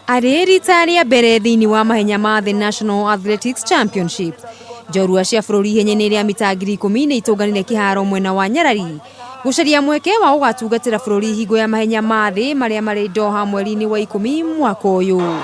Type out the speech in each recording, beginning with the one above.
Arĩ rita rĩa mbere thĩinĩ wa mahenya ma The National Athletics Championships, njorua cia bũrũri ihenya-inĩ rĩa mita 10,000 nĩ itũnganire kĩharo mwena wa Nyarari gũcaria mweke wa gũgatungatĩra bũrũri hingo ya mahenya ma thĩ marĩa marĩ Doha mweri-inĩ wa 10 mwaka ũyũ.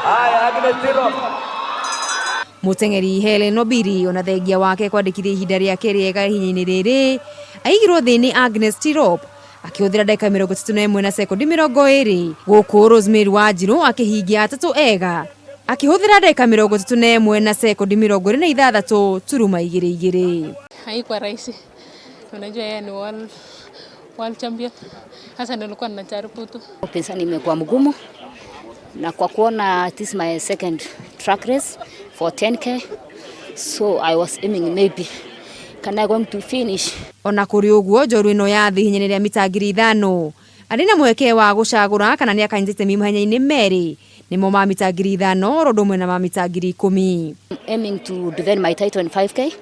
Mũteng'eri Hellen Obiri ona thengia wake kwandĩkithia ihinda rĩake rĩega ihinda-inĩ rĩrĩ aigirwo thĩ nĩ Agnes Tirop akĩhũthĩra ndagĩka 31 na sekondi 20 gũkũ Rosemary Wanjiru akĩhingia atatũ ega akĩhũthĩra ndagĩka 31 na sekondi 26.22. Haikuwa rahisi. Unajua yeye ni world champion. Hasa nilikuwa ninajaribu tu. Upinzani imekuwa mgumu na kwa kuona this is my second track race for 10k, so I was aiming maybe can I going to finish. Ona kũrĩ ũguo njorua ĩno ya thĩ ihenya rĩa mita 5,000 arĩ na mweke wa gũcagũra kana nĩ akanyitĩte mahenya-inĩ merĩ nĩmo ma mita 5,000 ro ũmwe na ma mita 10,000. Aiming to defend my title in 5k,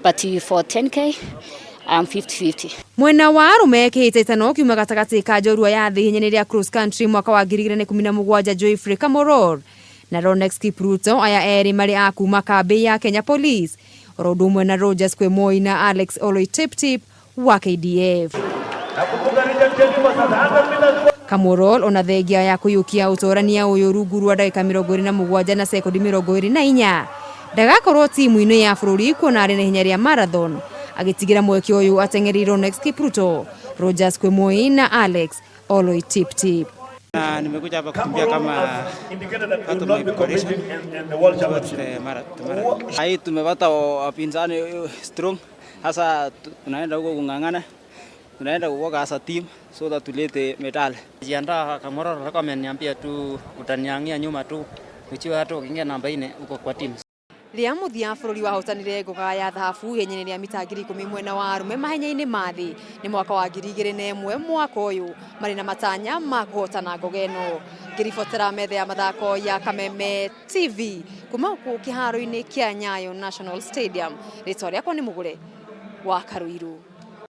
but for 10k I'm 50-50. Mwena wa arũme kĩhĩtahĩtano kiuma gatagatĩ ka njorua ya thĩ ihenya rĩa cross country mwaka wa 2017 Joyfrey Kamoror na Ronex Kipruto aya erĩ marĩ a kuma kambĩ ya Kenya Police ro ũmwe na Rogers Kwemoi na Alex Oloitiptip wa KDF. Kamoror ona thengia ya kũiyũkia ũtorania ũyũ rungu rwa ndagĩka 27 na sekondi 24 ndagakorwo timu-inĩ ya bũrũri kuona arĩ na ihenya rĩa marathon agĩtigĩra mweke ũyũ ateng'eri Ronex Kipruto, Rogers Kwemoi na Alex Oloitiptip. Nimekuja hapa kukimbia kama part of my preparation towards the marathon. Hai tumepata wapinzani strong. Sasa tunaenda huko kung'ang'ana. Tunaenda kuoga as a team so that tulete medal. Jiandaa Kamoror alikuwa ameniambia tu utaniangia nyuma tu. Ukiwa hata ukiingia namba 4 uko kwa team. Rĩa mũthia bũrũri wahotanire ngoga ya thahabu ihenya-inĩ rĩa mita 10,000 mwena wa arũme mahenya-inĩ ma thĩ nĩ mwaka wa 2001 mwaka ũyũ marĩ na matanya ma kũhotana ngoga ĩno. Ngĩribotera metha ya mathako ya Kameme TV kuma gũkũ kĩharo-inĩ kĩa Nyayo National Stadium. Rĩtwa rĩakwa nĩ Mũgũre wa Karuiru.